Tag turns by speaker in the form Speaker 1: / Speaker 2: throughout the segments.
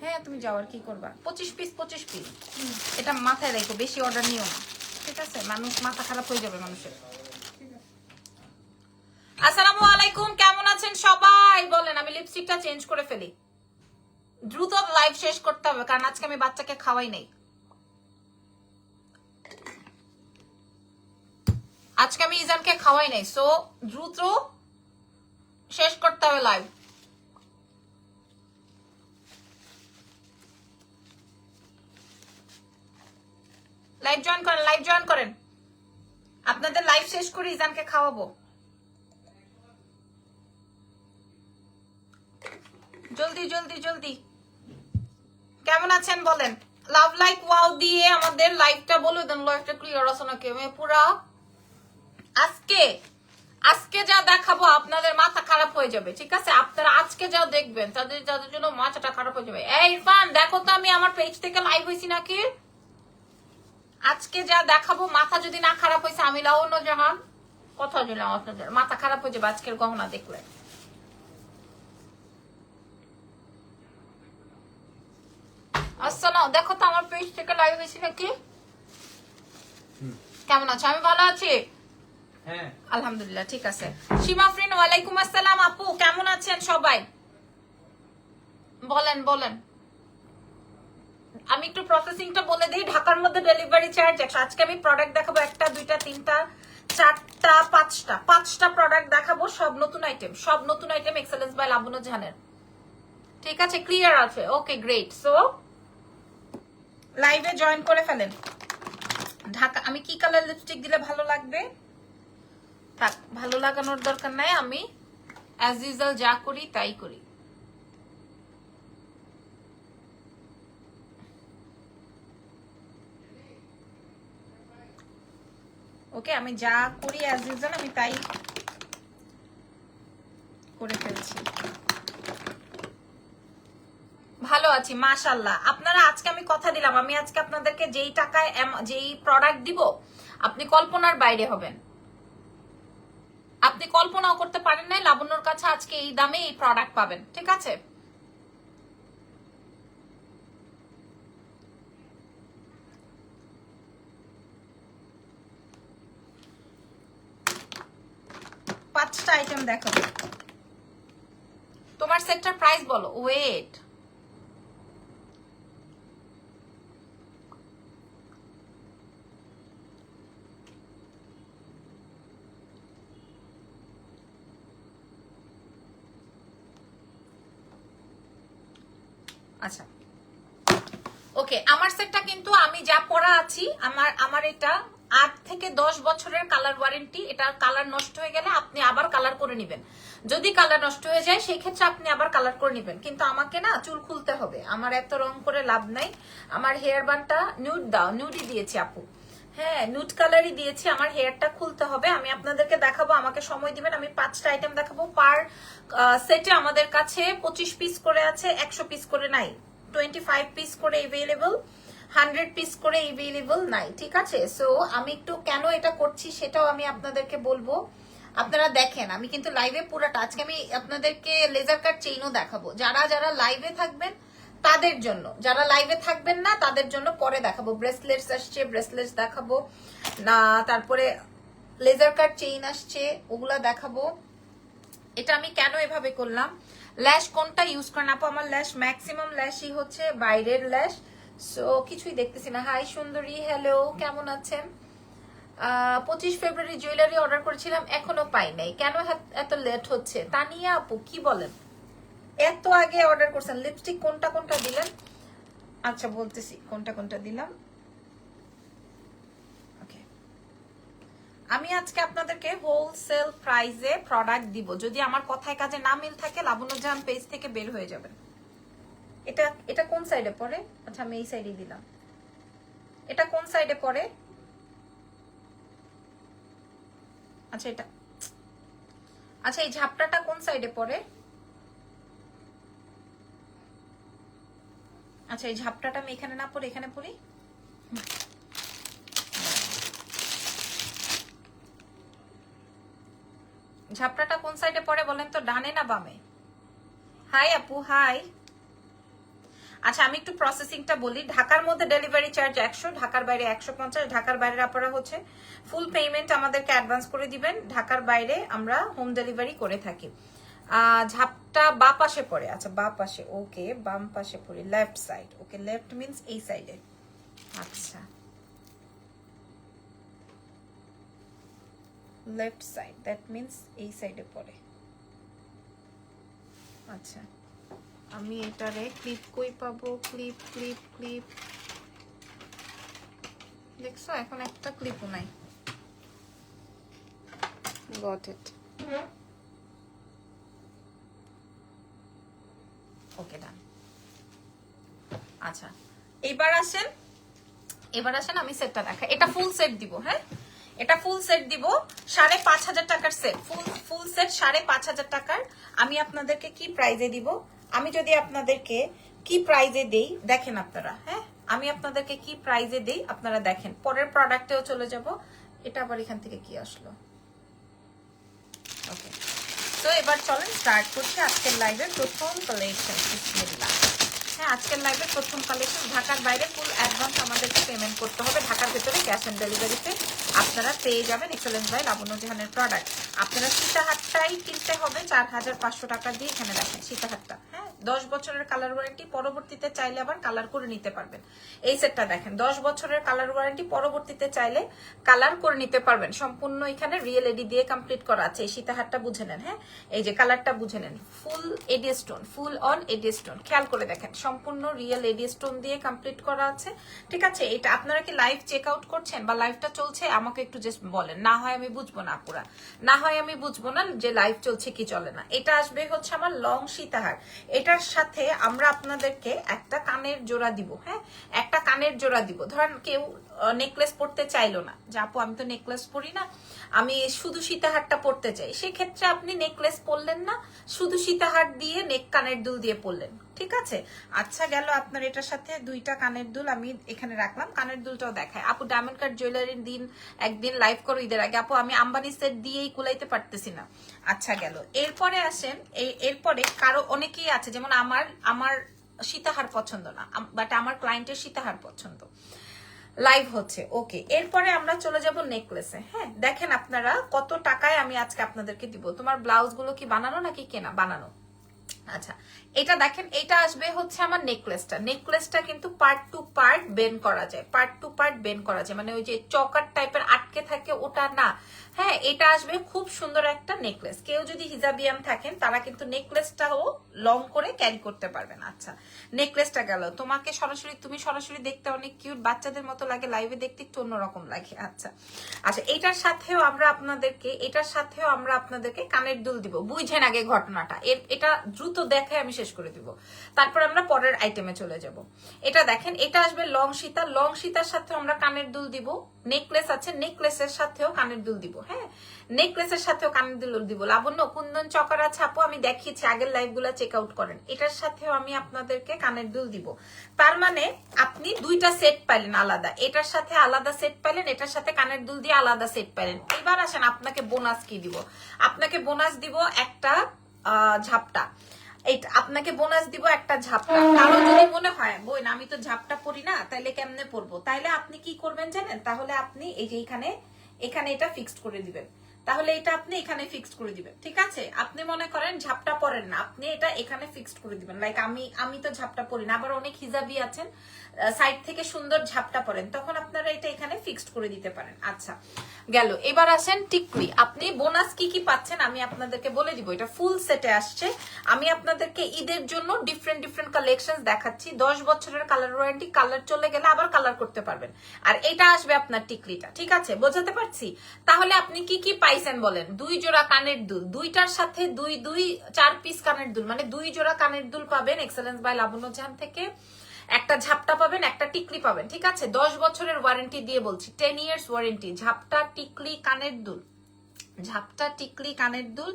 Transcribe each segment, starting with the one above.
Speaker 1: হ্যাঁ তুমি যাও আর কি করবা, 25 পিস এটা মাথায় রেখো, বেশি অর্ডার নিও না, ঠিক আছে? মানুষ মাথা খারাপ হয়ে যাবে মানুষের। আসসালামু আলাইকুম, কেমন আছেন সবাই বলেন? আমি লিপস্টিকটা চেঞ্জ করে ফেলি, দ্রুত লাইভ শেষ করতে হবে, কারণ আজকে আমি বাচ্চাকে খাওয়াই নাই। আজকে আমি ইজানকে খাওয়াই নাই, সো দ্রুত শেষ করতে হবে লাইভ। লাইভ জয়েন করেন, আপনাদের লাইভ শেষ করে ইজানকে খাওয়াবো। জলদি জলদি জলদি, কেমন আছেন বলেন? লাভ লাইক ওয়াও দিয়ে আমাদের লাইভটা বলে দেন, লাইভটা ক্লিয়ার আছে নাকি? আমি পুরা আজকে যা দেখাবো আপনাদের মাথা খারাপ হয়ে যাবে, ঠিক আছে? আপনারা আজকে যা দেখবেন তাদের জন্য মাথাটা খারাপ হয়ে যাবে। এই ইরফান, দেখো তো আমি আমার পেজ থেকে লাইভ হয়েছি নাকি? আজকে যা দেখাবো, মাথা যদি না খারাপ হয়েছে, আমি লাউন্য জাহান কথা দিলাম, আপনাদের মাথা খারাপ হয়ে যাবে আজকের গহনা দেখলে। আসসালাম, দেখো তো আমার পেজ থেকে লাইভ হয়েছি নাকি? কেমন আছো? আমি ভালো আছি,
Speaker 2: হ্যাঁ
Speaker 1: আলহামদুলিল্লাহ, ঠিক আছে। সীমা ফ্রিন, ওয়ালাইকুম আসসালাম আপু, কেমন আছেন সবাই বলেন বলেন। আমি একটু প্রসেসিংটা বলে দিই। ঢাকার মধ্যে ডেলিভারি চার্জ 100। আজকে আমি প্রোডাক্ট দেখাবো 1টা 2টা 3টা 4টা 5টা প্রোডাক্ট দেখাবো, সব নতুন আইটেম এক্সেলেন্স বাই লাবণ্য জাহানের, ঠিক আছে? ক্লিয়ার আছে? Okay great. সো লাইভে জয়েন করে ফেলেন। ঢাকা, আমি কি কালার লিপস্টিক দিলে ভালো লাগবে? থাক, ভালো লাগানোর দরকার নাই, আমি অ্যাজ ইউজুয়াল যা করি তাই করি। ওকে, আমি যা করি অ্যাজ ইউজুয়াল আমি তাই করে ফেলছি। ভালো আছি মাশাআল্লাহ। আপনারা আজকে আমি কথা দিলাম, আমি আজকে আপনাদেরকে যেই টাকায় যেই প্রোডাক্ট দিব, আপনি কল্পনার বাইরে হবেন। আপনি কল্পনাও করতে পারেন না লাবণ্যর কাছে আজকে এই দামে এই প্রোডাক্ট পাবেন, ঠিক আছে? পাঁচটা আইটেম দেখাবো। তোমার সেটটার প্রাইস বলো। ওয়েট, আচ্ছা ওকে, আমার সেটটা কিন্তু আমি যা পরা আছি, আমার এটা 8 থেকে 10 বছরের কালার ওয়ারেন্টি। এটা কালার নষ্ট হয়ে গেলে আপনি আবার কালার করে নেবেন, যদি কালার নষ্ট হয়ে যায় সেই ক্ষেত্রে আপনি আবার কালার করে নেবেন। কিন্তু আমাকে না চুল খুলতে হবে, আমার এত রং করে লাভ নাই। আমার হেয়ার বানটা নিউড দাও, নিউডই দিয়েছি আপু, হ্যাঁ নিউড কালারই দিয়েছি। আমার হেয়ারটা খুলতে হবে, আমি আপনাদেরকে দেখাবো, আমাকে সময় দিবেন। আমি 5টা আইটেম দেখাবো। পার সেটে আমাদের কাছে 25 পিস করে আছে, 100 পিস করে নাই, 25 পিস করে এভেলেবল, 100 পিস করে এভেলেবল নাই, ঠিক আছে? সো আমি একটু কেন এটা করছি সেটাও আমি আপনাদেরকে বলবো। আপনারা দেখেন, আমি কিন্তু লাইভে পুরাটা, আজকে আমি আপনাদেরকে লেজার কাট চেইনও দেখাবো। যারা যারা লাইভে থাকবেন তাদের জন্য, যারা লাইভে থাকবেন না তাদের জন্য পরে দেখাবো। ব্রেসলেটস আসছে, ব্রেসলেটস দেখাবো না, তারপরে লেজার কাট চেইন আসছে, ওগুলা দেখাবো। এটা আমি কেন এভাবে করলাম, ল্যাশ কোনটা ইউজ করেন আপু? আমার ল্যাশ ম্যাক্সিমাম ল্যাশই হচ্ছে বাইরের ল্যাশ, সো কিছুই দেখতেছি না। হাই সুন্দরী, হ্যালো, কেমন আছেন? 25 ফেব্রুয়ারি জুয়েলারি অর্ডার করেছিলাম, এখনো পাই নাই, কেন এত লেট হচ্ছে? তানিয়া আপু কি বলেন, এত আগে অর্ডার করছেন? লিপস্টিক কোনটা কোনটা দিলেন? আচ্ছা বলতেছি কোনটা কোনটা দিলাম। আমি আজকে আপনাদেরকে হোলসেল প্রাইসে প্রোডাক্ট দিব। যদি আমার কথায় কাজে না মিল থাকে, লাবণ্য জাহান পেজ থেকে বের হয়ে যাবেন। এটা এটা কোন সাইডে পড়ে? আচ্ছা আমি এই সাইডে দিলাম। এটা কোন সাইডে পড়ে? আচ্ছা এটা, আচ্ছা এই ঝাপটাটা কোন সাইডে পড়ে? আচ্ছা এই ঝাপটাটা আমি এখানে না পড়ে এখানে পড়ি। ঝাপটাটা কোন সাইডে পড়ে বলেন তো, ডানে না বামে? হাই আপু, হাই। আচ্ছা আমি একটু প্রসেসিংটা বলি। ঢাকার মধ্যে ডেলিভারি চার্জ 100, ঢাকার বাইরে 150। ঢাকার বাইরের আপনারা হচ্ছে ফুল পেমেন্ট আমাদেরকে অ্যাডভান্স করে দিবেন, ঢাকার বাইরে আমরা হোম ডেলিভারি করে থাকি। ঝাপটা বা পাশে পড়ে, আচ্ছা বা পাশে, ওকে বাম পাশে পড়ে, লেফট সাইড, ওকে লেফট মিন্স এই সাইডে, আচ্ছা লেফট সাইড দ্যাট মিন্স এই সাইডে পড়ে। আচ্ছা আমি এটারে ক্লিপ কই পাবো, ক্লিপ ক্লিপ ক্লিপ, দেখছো এখন একটা ক্লিপও নাই। গট ইট, ওকে ডান। আচ্ছা এবার আসেন, আমি সেটটা দেখাই। এটা ফুল সেট দিব, হ্যাঁ এটা ফুল সেট দিব 5,500 টাকার সেট, ফুল সেট 5,500 টাকার। আমি আপনাদেরকে কি প্রাইজে দিব, আমি যদি আপনাদেরকে কি প্রাইজে দেই দেখেন আপনারা, হ্যাঁ আমি আপনাদেরকে কি প্রাইজে দেই আপনারা দেখেন। পরের প্রোডাক্টেও চলে যাব। এটা আবার এখান থেকে কি আসলো, ওকে। তো এবার চলেন স্টার্ট করছি আজকের লাইভের প্রথম কালেকশন। বিসমিল্লাহ। হ্যাঁ আজকের লাইভের প্রথম কালেকশন। ঢাকার বাইরে ফুল অ্যাডভান্স আমাদেরকে পেমেন্ট করতে হবে, ঢাকার ভেতরে ক্যাশ অন ডেলিভারিতে আপনারা পেয়ে যাবেন এক্সেলেন্স বাই লাবণ্য জাহানের প্রোডাক্ট। আপনারা সীতাহারটাই কিনতে হবে 4,500 টাকা দিয়ে। এখানে দেখেন সীতাহারটা, হ্যাঁ 10 বছরের কালার ওয়ারেন্টি, পরবর্তীতে চাইলে আবার কালার করে নিতে পারবেন। এই সেটটা দেখেন 10 বছরের কালার ওয়ারেন্টি, পরবর্তীতে চাইলে কালার করে নিতে পারবেন। সম্পূর্ণ এখানে রিয়েল এডি দিয়ে কমপ্লিট করা আছে। এই সীতাহারটা বুঝে নেন, হ্যাঁ এই যে কালারটা বুঝে নেন, full AD stone, full on AD stone, খেয়াল করে দেখেন সম্পূর্ণ রিয়েল এডি স্টোন দিয়ে কমপ্লিট করা আছে, ঠিক আছে। এটা আপনারা কি লাইভ চেক আউট করছেন বা লাইভটা চলছে আমাকে একটু জাস্ট বলেন, না হয় আমি বুঝবো না পুরা, না হয় আমি বুঝবো না যে লাইভ চলছে কি চলে না। এটা আসবে হচ্ছে আমার লং সীতাহার, এটার সাথে আমরা আপনাদেরকে একটা কানের জোড়া দিব, হ্যাঁ একটা কানের জোড়া দিব। ধরেন কেউ নেকলেস পরতে চাইলো না, যে আপু আমি তো নেকলেস পরি না, আমি শুধু সীতাহারটা পরতে চাই, সেক্ষেত্রে আপনি নেকলেস পরলেন না, শুধু সীতাহার দিয়ে নেক কানের দুল দিয়ে পরলেন, ঠিক আছে। আচ্ছা গেল আপনার এটার সাথে দুইটা কানের দুল আমি এখানে রাখলাম। কানের দুলটাও দেখায়। আপু ডায়মন্ড কাট জুয়েলারির দিন একদিন লাইভ করো ঈদের আগে। আপু আমি আম্বানি সেট দিয়েই কুলাইতে পারতেছি না। আচ্ছা গেল, এরপরে আসেন, এরপরে কারো অনেকেই আছে যেমন আমার সীতাহার পছন্দ না, বাট আমার ক্লায়েন্টের সীতাহার পছন্দ, লাইভ হচ্ছে, ওকে। এরপরে আমরা চলে যাব নেকলেসে। হ্যাঁ দেখেন আপনারা কত টাকায় আমি আজকে আপনাদেরকে দিব। তোমার ব্লাউজ গুলো কি বানানো নাকি কেনা? বানানো। আচ্ছা এটা দেখেন, এটা আসবে হচ্ছে আমার নেকলেসটা কিন্তু পার্ট টু পার্ট বেন্ড করা যায়, পার্ট টু পার্ট বেন্ড করা যায়, মানে ওই যে চকার টাইপের আটকে থাকে ওটা না, হ্যাঁ এটা আসবে খুব সুন্দর একটা নেকলেস। কেউ যদি হিজাবিয়াম থাকেন তারা কিন্তু নেকলেসটাও লং করে ক্যারি করতে পারবেন। আচ্ছা নেকলেসটা গেল, তোমাকে সরাসরি, তুমি সরাসরি দেখতে অনেক কিউট, বাচ্চাদের মতো লাগে, লাইভে দেখতে একটু অন্যরকম লাগে। আচ্ছা আচ্ছা এটার সাথেও আমরা আপনাদেরকে কানের দুল দিব। বুঝেন আগে ঘটনাটা, এটা দ্রুত দেখে আমি শেষ করে দিব, তারপর আমরা পরের আইটেমে চলে যাব। এটা দেখেন, এটা আসবে লং সীতার সাথে আমরা কানের দুল দিব। নেকলেস আছে, নেকলেসের সাথেও কানের দুল দিব, হ্যাঁ নেকলেসের সাথেও কানের দুল দিব। লাবণ্য কুন্দন চকার আছে আপু, আমি দেখিয়েছি আগের লাইভ গুলা চেক আউট করেন। এটার সাথেও আমি আপনাদেরকে কানের দুল দিব। তার মানে আপনি দুইটা সেট পাইলেন আলাদা, এটার সাথে আলাদা সেট পাইলেন, এটার সাথে কানের দুল দিয়ে আলাদা সেট পাইলেন। এবার আসেন আপনাকে বোনাস কি দিব। আপনাকে বোনাস দিব একটা ঝাপটা, আপনাকে বোনাস দিব একটা ঝাপটা। কারো যদি মনে হয় বই না আমি তো ঝাপটা পরি না, তাইলে কেমনে পরবো, তাইলে আপনি কি করবেন জানেন, তাহলে আপনি এই যে এখানে এটা ফিক্সড করে দিবেন, তাহলে এটা আপনি এখানে ফিক্সড করে দিবেন, ঠিক আছে। আপনি মনে করেন ঝাপটা পরেন না, আপনি এটা এখানে ফিক্সড করে দিবেন। লাইক আমি তো ঝাপটা পরি না, আবার অনেক হিজাবি আছেন সাইড থেকে সুন্দর ঝাপটা পরেন, তখন আপনারা এটা এখানে ফিক্সড করে দিতে পারেন। আচ্ছা গেল, এবার আসেন টিকলি। আপনি বোনাস কি কি পাচ্ছেন আমি আপনাদেরকে বলে দিব। এটা ফুল সেটে আসছে, আমি আপনাদেরকে ঈদের জন্য ডিফারেন্ট কালেকশন দেখাচ্ছি। 10 বছরের কালার ওয়ারেন্টি, কালার চলে গেলে আবার কালার করতে পারবেন। আর এটা আসবে আপনার টিকলিটা, ঠিক আছে বোঝাতে পারছি। তাহলে আপনি কি কি পাইছেন বলেন, 2 জোড়া কানের দুল, দুইটার সাথে 4 পিস কানের দুল, মানে 2 জোড়া কানের দুল পাবেন এক্সেলেন্স বাই লাবণ্য জাহান থেকে, একটা ঝাপটা পাবেন, একটা টিকলি পাবেন, ঠিক আছে। 10 বছরের ওয়ারেন্টি দিয়ে বলছি, 10 ইয়ার্স ওয়ারেন্টি। ঝাপটা টিকলি কানের দুল, ঝাপটা টিকলি কানের দুল,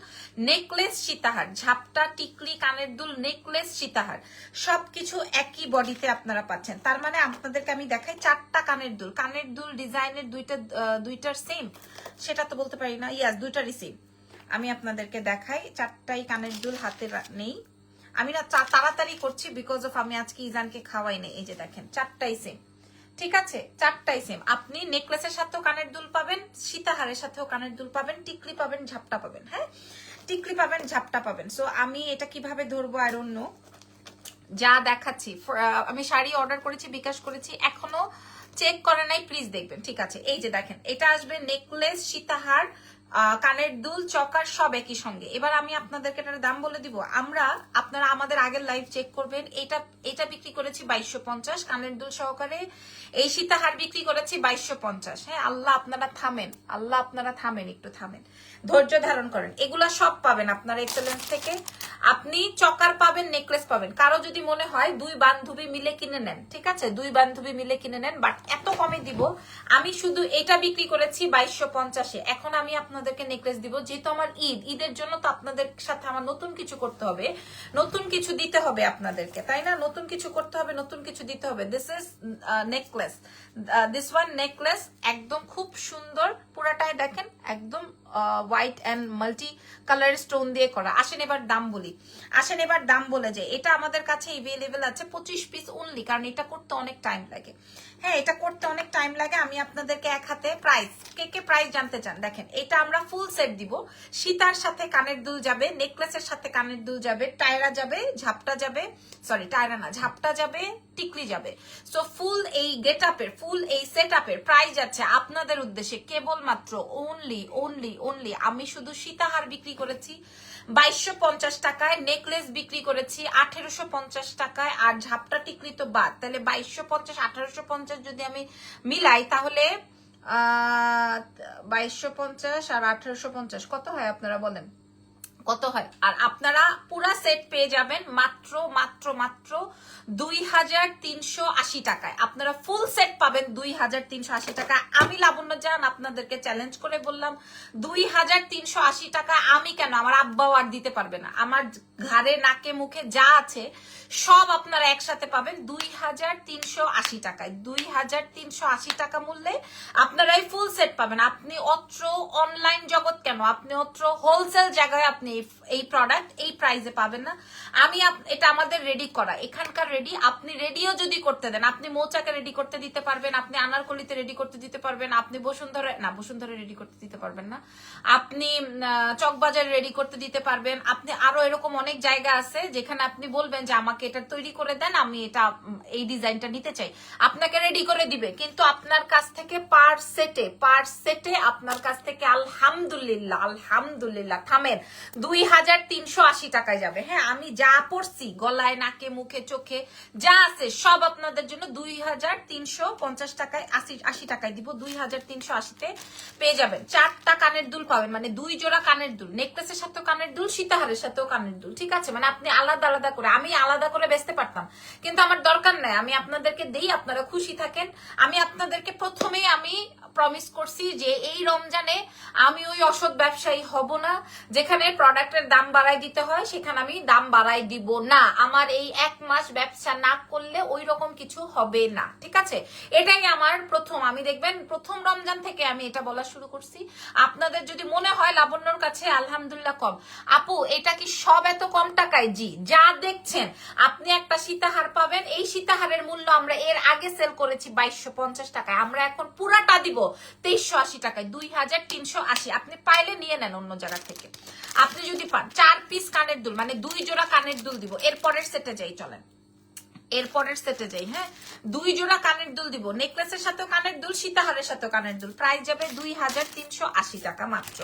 Speaker 1: নেকলেস সীতাহার, ঝাপটা টিকলি কানের দুল, নেকলেস সীতাহার, সবকিছু একই বডিতে আপনারা পাচ্ছেন। তার মানে আপনাদেরকে আমি দেখাই 4টা কানের দুল ডিজাইনের দুইটার সেম, সেটা তো বলতে পারি না, ইয়াস দুইটারই সেম। আমি আপনাদেরকে দেখাই 4টাই কানের দুল হাতে নেই। আমি না তাড়াতাড়ি করছি বিকজ অফ আমি আজকে ইজানকে খাওয়াই নাই। এই যে দেখেন 4টাই সেম, ঠিক আছে 4টাই সেম। আপনি নেকলেসের সাথেও কানের দুল পাবেন, সীতাহারের সাথেও কানের দুল পাবেন, টিকলি পাবেন, ঝাপটা পাবেন। হ্যাঁ, টিকলি পাবেন, ঝাপটা পাবেন। সো আমি এটা কিভাবে ধরবো আই ডোন্ট নো। যা দেখাচ্ছি, আমি শাড়ি অর্ডার করেছি, বিকাশ করেছি, এখনো চেক করে নাই, প্লিজ দেখবেন। ঠিক আছে, এই যে দেখেন এটা আসবে নেকলেস, সীতাহার, কানের দুল, চকার সব একই সঙ্গে। এবার আমি আপনাদেরকে এটার দাম বলে দিব। আপনারা আমাদের আগের লাইভ চেক করবেন। এটা বিক্রি করেছি 2250 কানের দুল সহকারে। এই সীতাহার বিক্রি করেছি 2250। হ্যাঁ, আল্লাহ আপনারা থামেন, একটু থামেন, ধৈর্য ধারণ করেন। এগুলা সব পাবেন আপনারা এক্সেলেন্স থেকে। আপনি চকার পাবেন, নেকলেস পাবেন। কারো যদি মনে হয় 2 বান্ধবী মিলে কিনে নেন, ঠিক আছে 2 বান্ধবী মিলে কিনে নেন, বাট এত কমে দিব। আমি শুধু এটা বিক্রি করেছি 2250-এ। এখন আমি আপনাদেরকে নেকলেস দিব, যেহেতু আমার ঈদের জন্য তো আপনাদের সাথে আমার নতুন কিছু করতে হবে, নতুন কিছু দিতে হবে আপনাদেরকে, তাই না? নতুন কিছু করতে হবে, নতুন কিছু দিতে হবে। This is necklace, this one necklace, একদম খুব সুন্দর, পুরাটাই দেখেন একদম white and multi colour stone দিয়ে করা। আসেন এবার দাম বলে যে এটা আমাদের কাছে এভেলেবেল আছে 25 পিস অনলি, কারণ এটা করতে অনেক টাইম লাগে। হ্যাঁ, এটা করতে অনেক টাইম লাগে। আমি আপনাদেরকে এক হাতে প্রাইস, কে প্রাইস জানতে চান, দেখেন এটা আমরা ফুল সেট দিব। সীতার সাথে কানের দুল যাবে, নেকলেসের সাথে কানের দুল যাবে, টায়রা যাবে, ঝাপটা যাবে, সরি টায়রা না, ঝাপটা যাবে, টিকলি যাবে। সো ফুল এই গেট আপের, ফুল এই সেট আপের প্রাইস আছে আপনাদের উদ্দেশ্যে কেবলমাত্র অনলি আমি শুধু সীতাহার বিক্রি করেছি 2250 টাকায়, নেকলেস বিক্রি করেছি 1850 টাকায়, আর ঝাপটা টিকলি তো বাদ। তাহলে 2250 1850 যদি আমি মিলাই তাহলে 2250 আর 1850 কত হয় আপনারা বলেন, কত হয়? আর আপনারা পুরা সেট পেয়ে যাবেন মাত্র 2380 টাকায়। আপনারা ফুল সেট পাবেন 2380 টাকা। আমি লাবণ্য জান আপনাদেরকে চ্যালেঞ্জ করে বললাম 2380 টাকা আমি কেন, আমার আব্বাও আর দিতে পারবে না। আমার ঘাড়ে নাকে মুখে যা আছে সব আপনারা একসাথে পাবেন 2380 টাকায়। 2380 টাকা মূল্যে আপনারা এই ফুল সেট পাবেন। আপনি অত্র অনলাইন জগৎ কেন, আপনি অত্র হোলসেল জায়গায় আপনি এই প্রোডাক্ট এই প্রাইসে পাবেন না। এটা আমাদের রেডি করা, এখানকার রেডি। আপনি রেডিও যদি করতে দেন, আপনি মৌচাকে রেডি করতে দিতে পারবেন, আপনি আনারকলিতে রেডি করতে দিতে পারবেন, আপনি বসুন্ধরা রেডি করতে দিতে পারবেন না, আপনি চকবাজারে রেডি করতে দিতে পারবেন, আপনি আরো এরকম অনেক জায়গা আছে যেখানে আপনি বলবেন যে আমাকে এটা তৈরি করে দেন, আমি এটা এই ডিজাইনটা নিতে চাই, আপনাকে রেডি করে দিবে। কিন্তু আপনার কাছ থেকে পার সেটে আপনার কাছ থেকে আলহামদুলিল্লাহ থামেন 2380 টাকায় যাবে। হ্যাঁ, আমি যা পড়ছি গলায় নাকে মুখে চোখে যা আছে সব আপনাদের জন্য 2350 টাকায় 80 টাকায় দিব। 2380-তে পেয়ে যাবেন 4টা কানের দুল পাবেন, মানে 2 জোড়া কানের দুল, নেকলেসের সাথেও কানের দুল, সীতাহারের সাথেও কানের দুল, ঠিক আছে? মানে আপনি আলাদা আলাদা করে, আমি আলাদা করে বেচতে পারতাম কিন্তু আমার দরকার নাই। আমি আপনাদেরকে দেই, আপনারা খুশি থাকেন। আমি আপনাদেরকে প্রথমেই আমি প্রমিস করছি যে এই রমজানে আমি ওই অসৎ ব্যবসায়ী হব না, যেখানে প্রোডাক্টের দাম বাড়াই দিতে হয় সেখানে আমি দাম বাড়াই দিব না। আমার এই 1 মাস ব্যবসা না করলে ওই রকম কিছু হবে না, ঠিক আছে? এটাই আমার প্রথম, আমি দেখবেন প্রথম রমজান থেকে আমি এটা বলা শুরু করছি। আপনাদের যদি মনে হয় লাবণ্যর কাছে আলহামদুলিল্লাহ কম, আপু এটা কি সব এত কম টাকায়? জি, যা দেখছেন আপনি একটা সীতাহার পাবেন, এই সীতাহারের মূল্য আমরা এর আগে সেল করেছি 2250 টাকায়, আমরা এখন পুরাটা দিব 2380 টাকায়, 2380। আপনি পাইলে নিয়ে নেন অন্য জায়গা থেকে। আপনি যদি পান 4 পিস কানের দুল, মানে 2 জোড়া কানের দুল দিব। এরপরের সেটে যাই, চলেন এরপরের সেটে যাই। হ্যাঁ, 2 জোড়া কানের দুল দিব, নেকলেসের সাথেও কানের দুল, সীতাহারের সাথেও কানের দুল। প্রাইস যাবে 2380 টাকা, মাত্র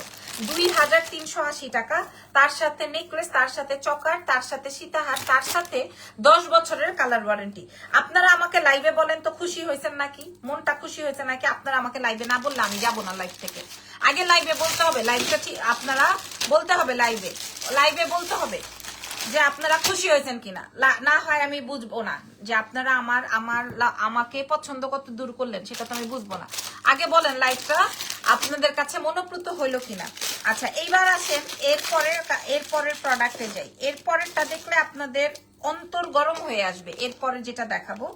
Speaker 1: 2380 টাকা। তার সাথে নেকলেস, তার সাথে চকার, তার সাথে সীতাহার, তার সাথে 10 বছরের কালার ওয়ারেন্টি। আপনারা আমাকে লাইভে বলেন তো খুশি হয়েছেন নাকি, মনটা খুশি হয়েছে নাকি? আপনারা আমাকে লাইভে না বললে আমি যাবো না লাইভ থেকে। আগে লাইভে বলতে হবে, লাইভটা ঠিক আপনারা বলতে হবে, লাইভে বলতে হবে যে আপনারা খুশি হয়েছেন কিনা। না হয় আমি বুঝবো না যে আপনারা আমাকে পছন্দ কত দূর করলেন, সেটা তো আমি বুঝবো না। আগে বলেন লাইভটা আপনাদের কাছে মনোপ্রত হইলো কিনা। আচ্ছা এইবার আসেন এরপরের প্রোডাক্টে যাই। এরপরেরটা দেখলে আপনাদের অন্তর গরম হয়ে আসবে। এরপরে যেটা দেখাবো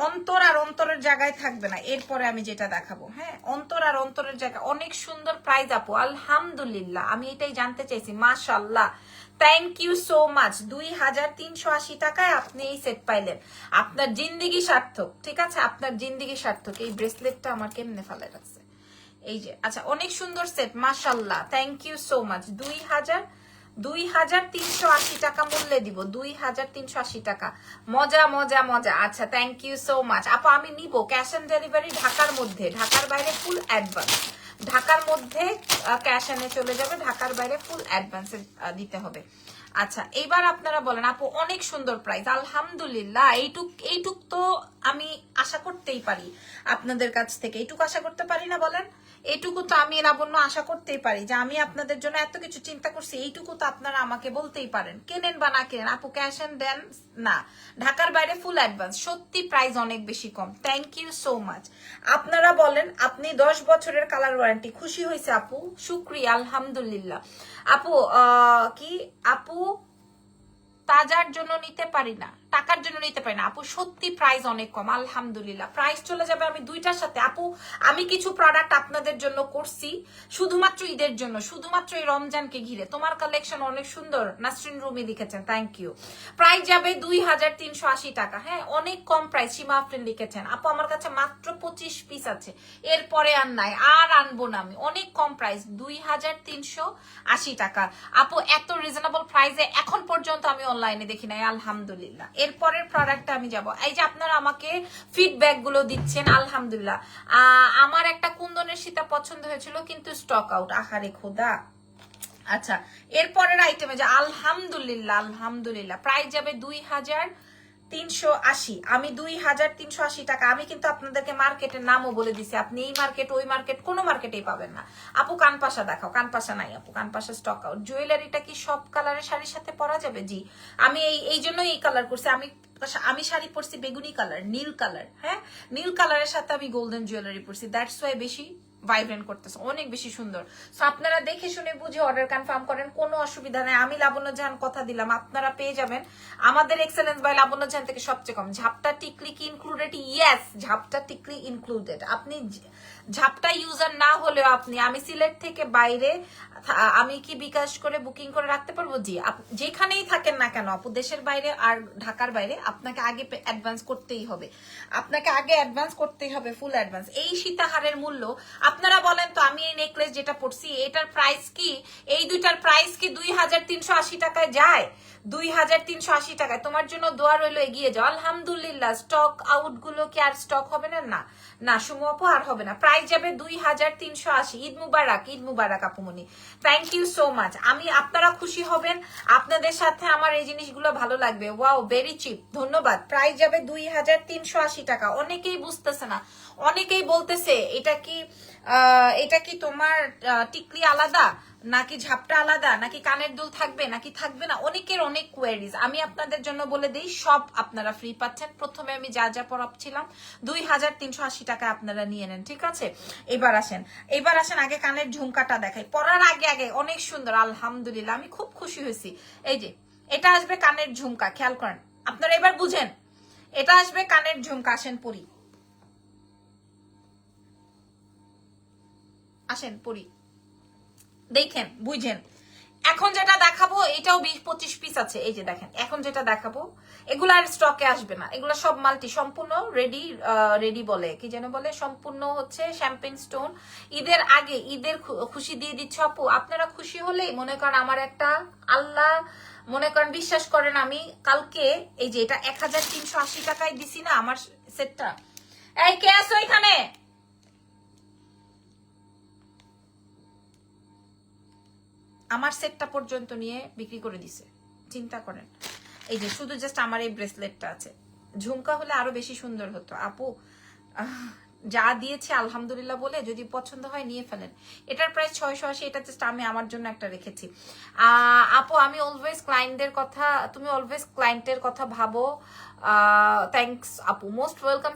Speaker 1: অন্তর আর অন্তরের জায়গায় থাকবে না। এরপরে আমি যেটা দেখাবো, হ্যাঁ, অন্তর আর অন্তরের জায়গা। অনেক সুন্দর প্রাইস আপু, আলহামদুলিল্লাহ। আমি এটাই জানতে চাইছি, মাশাআল্লাহ, থ্যাংক ইউ সো মাচ। 2380 টাকায় আপনি এই সেট পাইলেন। আপনার জিন্দিগি সার্থক, ঠিক আছে, আপনার জিন্দিগি সার্থক। এই ব্রেসলেটটা আমার কেমনে ফেলে রাখছে, এই যে। আচ্ছা অনেক সুন্দর সেট, মাশাআল্লাহ, থ্যাংক ইউ সো মাচ। 2380 টাকা মূল্যে দিব, 2380 টাকা। মজা মজা মজা। আচ্ছা থ্যাংক ইউ সো মাচ আপু। আমি নিব ক্যাশ অন ডেলিভারি ঢাকার মধ্যে, ঢাকার বাইরে ফুল অ্যাডভান্স। ঢাকার মধ্যে ক্যাশ এনে চলে যাবে, ঢাকার বাইরে ফুল অ্যাডভান্স দিতে হবে। আচ্ছা এইবার আপনারা বলেন আপু অনেক সুন্দর প্রাইস, আলহামদুলিল্লাহ। এইটুক তো আমি আশা করতেই পারি আপনাদের কাছ থেকে, এইটুকু আশা করতে পারি না বলেন? এইটুকু তো আমি লাবণ্য আশা করতেই পারি যে আমি আপনাদের জন্য এত কিছু চিন্তা করছি, এইটুকু তো আপনারা আমাকে বলতেই পারেন। কেনেন বা না কেনেন আপু, ক্যাশ এন্ড দেন না, ঢাকার বাইরে ফুল অ্যাডভান্স। সত্যি প্রাইস অনেক বেশি কম। Thank you so much. আপনারা বলেন আপনি 10 বছরের কালার ওয়ারেন্টি, খুশি হয়েছে আপু? শুক্রিয়া, আলহামদুলিল্লাহ। আপু কি আপু তাজার জন্য নিতে পারি না, টাকার জন্য নিতে পারি না আপু। সত্যি প্রাইস অনেক কম, আলহামদুলিল্লাহ। প্রাইস চলে যাবে আমি দুইটার সাথে আপু। আমি কিছু প্রোডাক্ট আপনাদের জন্য করছি শুধুমাত্র ঈদের জন্য, শুধুমাত্র এই রমজানকে ঘিরে। তোমার কালেকশন অনেক সুন্দর, নাসরিন রুমি লিখেছেন, থ্যাংক ইউ। প্রাইস যাবে 2380 টাকা, হ্যাঁ, অনেক কম প্রাইস। সীমা আফরিন লিখেছেন আপু আমার কাছে মাত্র 25 পিস আছে, এরপরে আর নাই, আর আনবো না আমি। অনেক কম প্রাইস, 2380 টাকা আপু। এত রিজনেবল প্রাইসে এখন পর্যন্ত আমি অনলাইনে দেখি নাই, আলহামদুলিল্লাহ। এরপরের প্রোডাক্টটা আমি যাব। এই যে আপনারা আমাকে ফিডব্যাক গুলো দিচ্ছেন, আলহামদুলিল্লাহ। আমার একটা কুন্দনের সীতা পছন্দ হয়েছিল কিন্তু স্টক আউট, আহারে খোদা। আচ্ছা এরপরের আইটেমে যে আলহামদুলিল্লাহ, আলহামদুলিল্লাহ। প্রাইস যাবে 2380। আমি 2380 টাকা। আমি কিন্তু আপনাদেরকে মার্কেটের নামও বলে দিছি, আপনি এই মার্কেট ওই মার্কেট কোনো মার্কেটেই পাবেন না আপু। কানপাশা দেখাও, কানপাশা নাই আপু, কানপাশা স্টক আউট। জুয়েলারিটা কি সব কালারের শাড়ির সাথে পরা যাবে? জি, আমি এই জন্যই এই কালার করছি। আমি শাড়ি পরছি বেগুনি কালার, নীল কালার, হ্যাঁ, নীল কালারের সাথে আমি গোল্ডেন জুয়েলারি পরছি, দ্যাটস ওয়াই বেশি ভাইব্রেন্ট করতেছে, অনেক বেশি সুন্দর। সো আপনারা দেখে শুনে বুঝে অর্ডার কনফার্ম করেন, কোনো অসুবিধা নেই। আমি লাবণ্য জাহান কথা দিলাম আপনারা পেয়ে যাবেন আমাদের এক্সেলেন্স বাই লাবণ্য জাহান থেকে সবচেয়ে কম। ঝাপটা টিকলি কি ইনক্লুডেড? ইয়েস, ঝাপটা টিকলি ইনক্লুডেড। আপনি ঝাপটা ইউজার না হলেও আমি সিলেট থেকে বাইরে, আমি কি বিকাশ করে বুকিং করে রাখতে পারবো? জি, যেখানেই থাকেন না কেন আপু, দেশের বাইরে আর ঢাকার বাইরে, আপনাকে আগে অ্যাডভান্স করতেই হবে, আপনাকে আগে অ্যাডভান্স করতেই হবে, ফুল অ্যাডভান্স। এই সীতাহারের মূল্য আপনারা বলেন তো, আমি এই নেকলেস যেটা পড়ছি এটার প্রাইস কি, এই দুইটার প্রাইস কি 2380 টাকায় যায়? 2380 টাকায়। তোমার জন্য দোয়া রইলো, এগিয়ে যাও। আলহামদুলিল্লাহ। স্টক আউট গুলো কি আর স্টক হবে না? না না সুমু আপু, আর হবে না। প্রাইস যাবে 2380। ঈদ মুবারক, ঈদ মুবারক আপুমনি, থ্যাংক ইউ সো মাচ। আপনারা খুশি হবেন, আপনাদের সাথে আমার এই জিনিসগুলো ভালো লাগবে। ওয়াও, ভেরি চিপ, ধন্যবাদ। প্রাইস যাবে 2380 টাকা। অনেকেই বুঝতেছে না, অনেকেই বলতেছে এটা কি তোমার টিকলি আলাদা নাকি ঝাপটা আলাদা, নাকি কানের দুল থাকবে নাকি থাকবে না, অনেকের অনেক কোয়েরিজ। আমি আপনাদের জন্য বলে দিই, সব আপনারা ফ্রি পাচ্ছেন। প্রথমে আমি যা যা পড়াচ্ছিলাম 2380 টাকা আপনারা নিয়ে নেন, ঠিক আছে? এবার আসেন আগে কানের ঝুমকাটা দেখাই। পরার আগে অনেক সুন্দর, আলহামদুলিল্লাহ, আমি খুব খুশি হয়েছি। এই যে এটা আসবে কানের ঝুমকা, খেয়াল করেন আপনারা, এবার বুঝেন, এটা আসবে কানের ঝুমকা। আসেন পরি, আসেন পরি, দেখেন বুঝেন। এখন যেটা দেখাবো এটাও 20-25 পিস আছে। এই যে দেখেন, এখন যেটা দেখাবো এগুলো আর স্টকে আসবে না, এগুলো সব মাল্টি, সম্পূর্ণ রেডি বলে কি যেন বলে, সম্পূর্ণ হচ্ছে শ্যাম্পেন স্টোন। ঈদের আগে ঈদের খুশি দিয়ে দিচ্ছে আপু। আপনারা খুশি হলেই মনে করেন আমার একটা আল্লাহ, মনে করেন বিশ্বাস করেন, আমি কালকে এই যে এটা 1380 টাকায় দিছি না আমার সেটটা। এই কে আছো এখানে? আমার সেটটা পর্যন্ত নিয়ে বিক্রি করে দিছে, চিন্তা করেন। এই যে শুধু জাস্ট আমার এই ব্রেসলেটটা আছে, ঝুমকা হলে আরো বেশি সুন্দর হতো আপু। যা দিয়েছে আলহামদুলিল্লাহ বলে যদি পছন্দ হয় নিয়ে ফেলেন। এটার প্রাইস 680, এটা জাস্ট আমি আমার জন্য একটা রেখেছি। আপু আমি অলওয়েজ ক্লায়েন্টদের কথা, তুমি অলওয়েজ ক্লায়েন্টের কথা ভাবো। থ্যাংকস আপু, মোস্ট ওয়েলকাম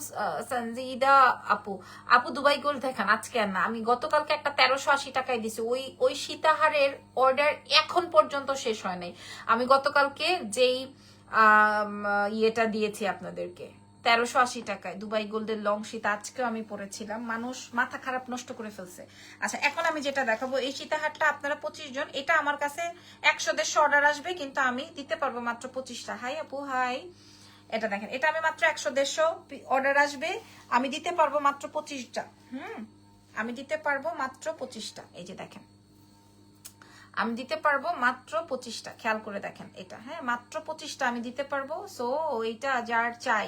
Speaker 1: সঞ্জিদা আপু। আপু দুবাই গোল্ড দেখান আজকে আর না, আমি গতকালকে একটা 1380 টাকায় দিছি। ওই সীতাহারের অর্ডার এখন পর্যন্ত শেষ হয় নাই। আমি গতকালকে যেই ইয়েটা দিয়েছি আপনাদেরকে 1380 টাকায় দুবাই গোল্ডের লং শীত, আজকেও আমি পরেছিলাম, মানুষ মাথা খারাপ নষ্ট করে ফেলছে। আচ্ছা এখন আমি যেটা দেখাবো, এই সীতাহারটা আপনারা 25 জন, এটা আমার কাছে 100-150 অর্ডার আসবে, কিন্তু আমি দিতে পারবো মাত্র 25টা। হাই আপু হাই, এটা দেখেন, এটা আমি মাত্র 100-150 অর্ডার আসবে, আমি দিতে পারবো মাত্র 25টা। আমি দিতে পারবো মাত্র 25টা। এই যে দেখেন, আমি দিতে পারবো মাত্র 25টা, খেয়াল করে দেখেন এটা, হ্যাঁ মাত্র 25টা আমি দিতে পারবো। সো এটা যার চাই,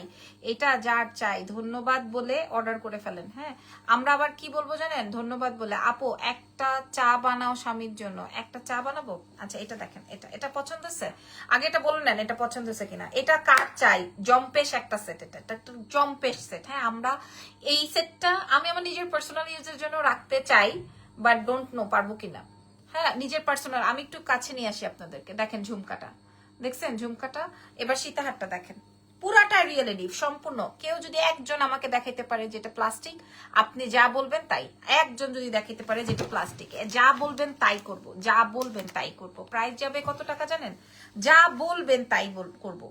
Speaker 1: এটা যার চাই ধন্যবাদ বলে অর্ডার করে ফেলেন। হ্যাঁ আমরা আবার কি বলবো জানেন, ধন্যবাদ বলে আপু একটা চা বানাও স্বামীর জন্য, একটা চা বানাবো। আচ্ছা এটা দেখেন, এটা পছন্দ হচ্ছে, আগে এটা বলে নেন এটা পছন্দ হচ্ছে কিনা। এটা কার চাই, জম্পেশ একটা সেট, এটা একটা জম্পেশ সেট। হ্যাঁ আমরা এই সেটটা আমি আমার নিজের পার্সোনাল ইউজের জন্য রাখতে চাই, বাট ডোন্ট নো পারবো কিনা। হ্যাঁ নিজের পার্সোনাল, আমি একটু কাছে নিয়ে আসি আপনাদেরকে, দেখেন ঝুমকাটা দেখছেন, ঝুমকাটা। এবার সীতাহারটা দেখেন, পুরাটা রিয়েল এডিভ সম্পূর্ণ। কেউ যদি একজন আমাকে দেখাইতে পারে যেটা প্লাস্টিক, আপনি যা বলবেন তাই। একজন যদি দেখাইতে পারে যেটা প্লাস্টিক, যা বলবেন তাই করব, যা বলবেন তাই করব। প্রাইস যাবে কত টাকা জানেন, যা বলবেন তাই করব,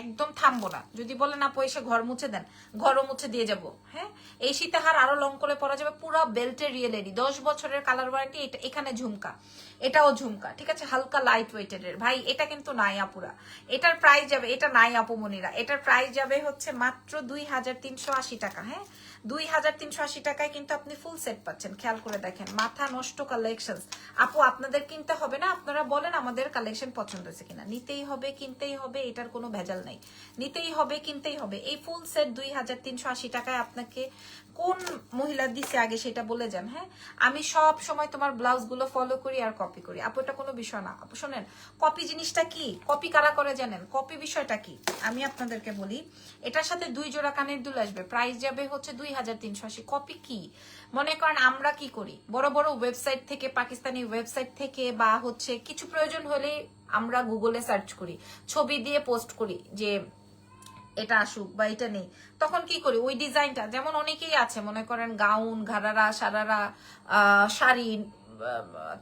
Speaker 1: একদম থামবো না। যদি বলেন আপু এসে ঘর মুছে দেন, ঘরও মুছে দিয়ে যাব। হ্যাঁ এই সীতাহার আরো লং করে পরা যাবে, পুরো বেল্টের রিয়েল এডি, 10 বছরের কালার ওয়ারেন্টি। এটা এখানে ঝুমকা, এটাও ঝুমকা, ঠিক আছে, হালকা লাইট ওয়েটেড এর। ভাই এটা কিন্তু নাই আপুরা, এটার প্রাইস যাবে, এটা নাই আপু মনিরা, এটার প্রাইস যাবে হচ্ছে মাত্র 2380 টাকা। হ্যাঁ 2380 টাকায় কিন্তু আপনি ফুল সেট পাচ্ছেন। খেয়াল করে দেখেন, মাথা নষ্ট কালেকশন। আপু আপনাদের কিনতে হবে না, আপনারা বলেন আমাদের কালেকশন পছন্দ হয়েছে কিনা। নিতেই হবে, কিনতেই হবে, এটার কোনো ভেজাল নাই, নিতেই হবে, কিনতেই হবে। এই ফুল সেট 2380 টাকায় আপনাকে কোন মহিলা দিছে আগে সেটা বলে যান। হ্যাঁ আমি সব সময় তোমার ব্লাউজ গুলো ফলো করি আর কপি করি আপু, এটা কোনো বিষয় না আপু। শোনেন কপি জিনিসটা কি, কপি কারা করে জানেন, কপি বিষয়টা কি আমি আপনাদেরকে বলি। এটার সাথে 2 জোড়া কানের দুল আসবে, প্রাইস যাবে হচ্ছে 2380। কপি কি, মনে করেন আমরা কি করি, বড় বড় ওয়েবসাইট থেকে, পাকিস্তানি ওয়েবসাইট থেকে, বা হচ্ছে কিছু প্রয়োজন হলে আমরা গুগলে সার্চ করি, ছবি দিয়ে পোস্ট করি যে এটা আসুক বা এটা নেই, তখন কি করি ওই ডিজাইনটা, যেমন অনেকেই আছে মনে করেন গাউন, ঘাড়ারা, সারারা, শাড়ি,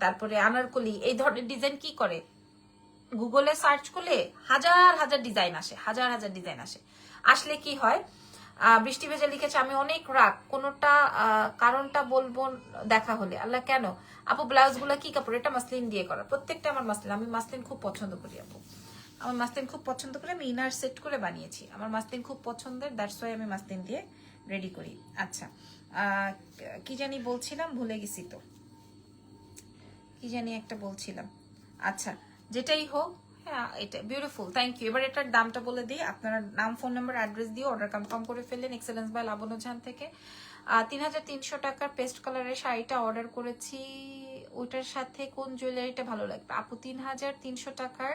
Speaker 1: তারপরে আনারকলি, এই ধরনের ডিজাইন কি করে, গুগলে সার্চ করলে হাজার হাজার ডিজাইন আসে, হাজার হাজার ডিজাইন আসে। আসলে কি হয়, বৃষ্টি ভেজা লিখেছে আমি অনেক রাগ, কোনটা কারণটা বলবো দেখা হলে। আল্লাহ কেন আপু, ব্লাউজ গুলা কি কাপড়, এটা মাসলিন দিয়ে করা, প্রত্যেকটা আমার মাসলিন, আমি মাসলিন খুব পছন্দ করি আপু, আমার মাসলিন খুব পছন্দ করে আমি ইনার সেট করে বানিয়েছি, আমার মাসলিন খুব পছন্দের, দ্যাটস ওয়াই আমি মাসলিন দিয়ে রেডি করি। আচ্ছা কি জানি বলছিলাম, ভুলে গেছি তো, কি জানি একটা বলছিলাম। আচ্ছা যেটাই হোক, হ্যাঁ এটা বিউটিফুল, থ্যাংক ইউ। এবার এটার দামটা বলে দিই, আপনারা নাম, ফোন নাম্বার, অ্যাড্রেস দিয়ে অর্ডার কনফার্ম করে ফেললেন। এক্সেলেন্স বাই লাবণ্য জাহান থেকে 3300 টাকার পেস্ট কালারের শাড়িটা অর্ডার করেছি, ওইটার সাথে কোন জুয়েলারিটা ভালো লাগবে আপু। 3300 টাকার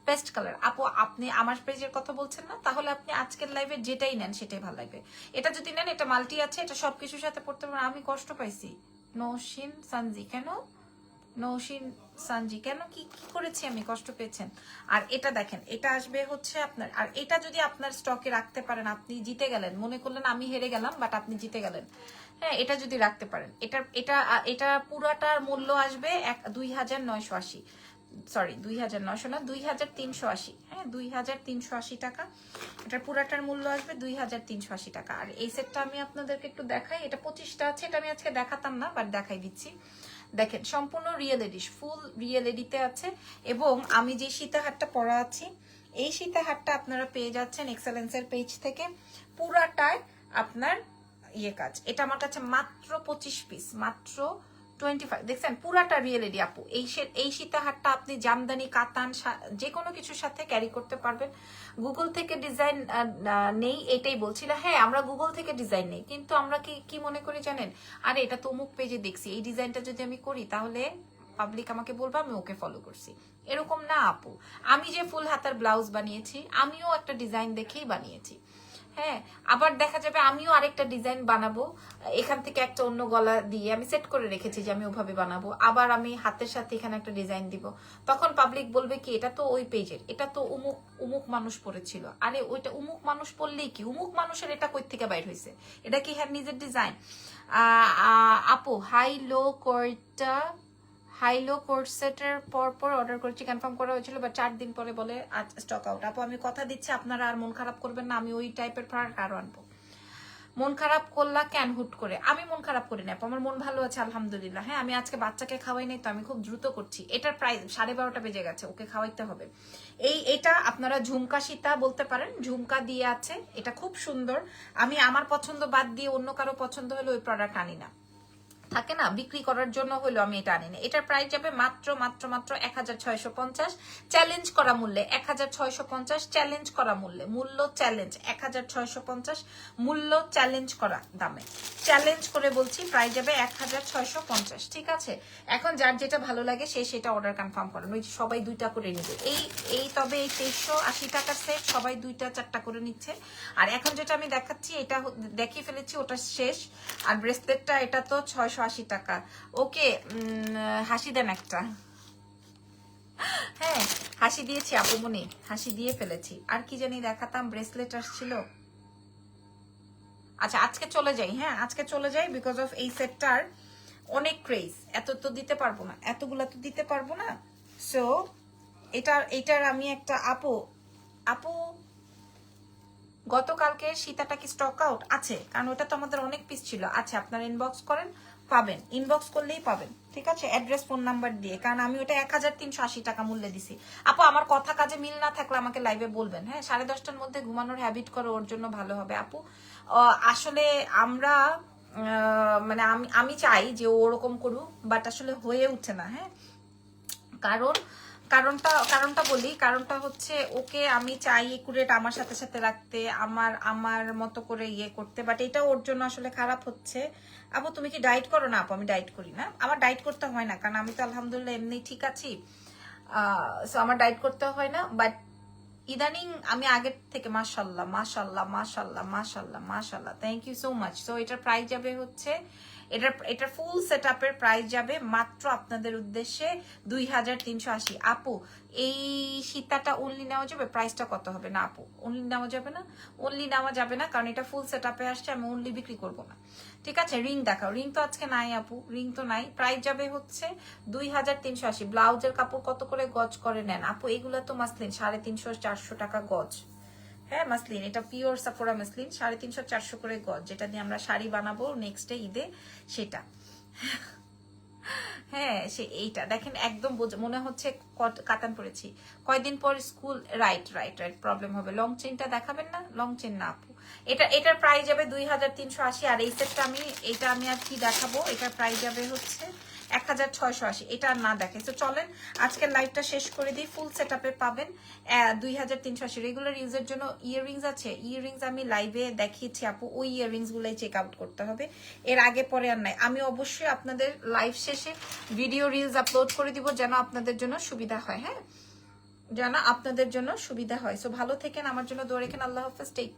Speaker 1: পেস্ট কালার আপু, আপনি আমার পেজের কথা বলছেন না, তাহলে আপনি আজকের লাইভে যেটাই নেন সেটাই ভালো লাগবে। এটা যদি নেন, এটা মাল্টি আছে, এটা সবকিছুর সাথে পড়তে পারেন। আমি কষ্ট পাইছি নৌশিন সানজি, কেন নৌশিন সানজি কেন, কি কি করেছি আমি, কষ্ট পেয়েছেন। আর এটা দেখেন, এটা আসবে হচ্ছে আপনার, আর এটা যদি আপনার স্টকে রাখতে পারেন আপনি জিতে গেলেন, মনে করলেন আমি হেরে গেলাম বাট আপনি জিতে গেলেন। হ্যাঁ এটা যদি রাখতে পারেন, এটা পুরাটার মূল্য আসবে 2980, সরি 2900 না, 2380। হ্যাঁ 2380 টাকা, এটার পুরাটার মূল্য আসবে 2380 টাকা। আর এই সেটটা আমি আপনাদেরকে একটু দেখাই, এটা 25টা আছে, এটা আমি আজকে দেখাতাম না বাট দেখাই দিচ্ছি। দেখেন সম্পূর্ণ রিয়েল এডিশ, ফুল রিয়েল এডিতে আছে। এবং আমি যে সীতাহারটা পরা আছি, এই সীতাহারটা আপনারা পেয়ে যাচ্ছেন এক্সেলেন্সের পেজ থেকে, পুরাটায় আপনার ইয়ে কাজ। এটা আমার কাছে মাত্র 25 পিস, মাত্র 25। দেখছেন পুরাটা রিয়েল এডি আপু। এই সীতাহারটা আপনি জামদানি, কাতান, যে কোনো কিছুর সাথে ক্যারি করতে পারবেন। গুগল থেকে ডিজাইন নেই এটাই বলছিল, হ্যাঁ আমরা গুগল থেকে ডিজাইন নেই, কিন্তু আমরা কি মনে করি জানেন, আরে এটা তো অমুক পেজে দেখছি, এই ডিজাইনটা যদি আমি করি তাহলে পাবলিক আমাকে বলবে আমি ওকে ফলো করছি। এরকম না আপু, আমি যে ফুল হাতার ব্লাউজ বানিয়েছি আমিও একটা ডিজাইন দেখেই বানিয়েছি। হ্যাঁ, আবার দেখা যাবে আমিও আরেকটা ডিজাইন বানাবো, এখান থেকে একটা অন্য গলা দিয়ে আমি সেট করে রেখেছি যে আমি ওভাবে বানাবো, আবার আমি হাতের সাথে এখানে একটা ডিজাইন দিব। তখন পাবলিক বলবে কি এটা তো ওই পেজের, এটা তো উমুক উমুক মানুষ পড়েছিল। আরে ওইটা উমুক মানুষ পড়লেই কি, উমুক মানুষের এটা কই থেকে বাইর হয়েছে? এটা কি হ্যাঁ নিজের ডিজাইন? আপু হাই লো কোর্টটা, হাই লো কোর্ট সেটের পর অর্ডার করেছি, কনফার্ম করা হয়েছিল, বাট 4 দিন পরে বলে আজ স্টক আউট। আপু আমি কথা দিচ্ছি আপনারা আর মন খারাপ করবেন না, আমি ওই টাইপের প্রোডাক্ট আরো আনবো। মন খারাপ করলা কেন হুট করে? আমি মন খারাপ করি না আপু, আমার মন ভালো আছে আলহামদুলিল্লাহ। হ্যাঁ, আমি আজকে বাচ্চাকে খাওয়াই নাই তো আমি খুব দ্রুত করছি। এটার প্রাইস 12:30 বেজে গেছে, ওকে খাওয়াইতে হবে। এটা আপনারা ঝুমকা সীতা বলতে পারেন, ঝুমকা দিয়ে আছে, এটা খুব সুন্দর। আমি আমার পছন্দ বাদ দিয়ে অন্য কারো পছন্দ হলে ওই প্রোডাক্ট আনি না, থাকে না বিক্রি করার জন্য হলো আমি এটা আনি না। এটার প্রাইস যাবে মাত্র মাত্র মাত্র 1650, চ্যালেঞ্জ করা মূল্যে 1650, চ্যালেঞ্জ করা মূল্যে, মূল্য চ্যালেঞ্জ 1650, মূল্য চ্যালেঞ্জ করা দামে, চ্যালেঞ্জ করে বলছি প্রাইস যাবে 1650। ঠিক আছে, এখন যার যেটা ভালো লাগে সে সেটা অর্ডার কনফার্ম করেন, ওই সবাই 2টা করে নিবে। তবে এই 2380 টাকার সেট সবাই 2টা 4টা করে নিচ্ছে। আর এখন যেটা আমি দেখাচ্ছি এটা দেখিয়ে ফেলেছি, ওটা শেষ। আর ব্রেসলেটটা এটা তো 680 টাকা। ওকে, হাসি দেন একটা। হ্যাঁ, হাসি দিয়েছি আপুমনি, হাসি দিয়ে ফেলেছি। আর কি জানি দেখাতাম, ব্রেসলেট আসছিল। আচ্ছা আজকে চলে যাই, হ্যাঁ আজকে চলে যাই, বিকজ অফ এই সেটটার অনেক ক্রেজ, এত তো দিতে পারবো না, এতগুলা তো দিতে পারবো না। সো এটার আমি একটা আপু গতকালকে সীতাটা কি স্টক আউট আছে? কারণ ওটা তো আমাদের অনেক পিস ছিল। আচ্ছা আপনারা ইনবক্স করেন, পাবেন, ইনবক্স করলেই পাবেন। ঠিক আছে, অ্যাড্রেস ফোন নাম্বার দিয়ে, কারণ আমি ওটা 1380 টাকা মূল্যে দিছি। আপু আমার কথা কাজে মিল না থাকলে আমাকে লাইভে বলবেন। হ্যাঁ, 10:30টার মধ্যে ঘুমানোর হ্যাবিট করো, ওর জন্য ভালো হবে আপু। আসলে আমরা মানে আমি চাই যে ও ওরকম করুক, বাট আসলে হয়ে উঠছে না। হ্যাঁ, কারণটা বলি, কারণটা হচ্ছে ওকে আমি চাই একুরেট আমার সাথে সাথে রাখতে, আমার মতো করে ইয়ে করতে, বাট এটা ওর জন্য আসলে খারাপ হচ্ছে। আপু তুমি কি ডায়েট করো? না আপু আমি ডায়েট করি না, আমার ডায়েট করতে হয় না, কারণ আমি তো আলহামদুলিল্লাহ এমনি ঠিক আছি। সো আমার ডায়েট করতে হয় না, বাট ইদানিং আমি আগের থেকে মাশাল্লাহ মাশাল্লাহ মাশাল্লাহ মাশাল্লাহ মাশাল্লাহ, thank you so much. So এটার প্রাইস যাবে হচ্ছে, এটার ফুল সেট আপের প্রাইস যাবে মাত্র আপনাদের উদ্দেশ্যে 2380। আপু এই সীতাটা অনলি নেওয়া যাবে? প্রাইসটা কত হবে? না আপু অনলি নেওয়া যাবে না, অনলি নেওয়া যাবে না, কারণ এটা ফুল সেট আপে আসছে, আমি অনলি বিক্রি করব না। ঠিক আছে, রিং দেখাও। রিং তো আজকে নাই আপু, রিং তো নাই। প্রাইস যাবে হচ্ছে 2380। ব্লাউজের কাপড় কত করে গজ করে নেন আপু? এগুলো তো মাসলিন 350-400 টাকা গজ। হ্যাঁ মাসলিন, এটা পিওর সাফোরা মাসলিন, 350-400 করে গজ, যেটা দিয়ে আমরা শাড়ি বানাবো নেক্সট ডে ঈদে সেটা। হ্যাঁ সে এইটা দেখেন, একদম মনে হচ্ছে কাতান পরেছি। কয়দিন পর school, right right right, problem হবে। লং চেনটা দেখাবেন না? লং চেন না আপু, এটার প্রাইস যাবে 2380। আর এই সেটটা আমি আর কি দেখাবো, এটার প্রাইস যাবে হচ্ছে 1680। এটা আর না দেখে। তো চলেন আজকের লাইভটা শেষ করে দিই। ফুল সেট আপে পাবেন 2380। রেগুলার ইউজের জন্য ইয়াররিংস আছে, ইয়াররিংস আমি লাইভে দেখিয়েছি আপু, ওই ইয়াররিংস গুলাই চেক আউট করতে হবে, এর আগে পরে আর নাই। আমি অবশ্যই আপনাদের লাইভ শেষে ভিডিও রিলস আপলোড করে দিব, যেন আপনাদের জন্য সুবিধা হয়। হ্যাঁ, যেন আপনাদের জন্য সুবিধা হয়। সো ভালো থেকেন, আমার জন্য দোয়া রেখেন। আল্লাহ হাফেজ, টেক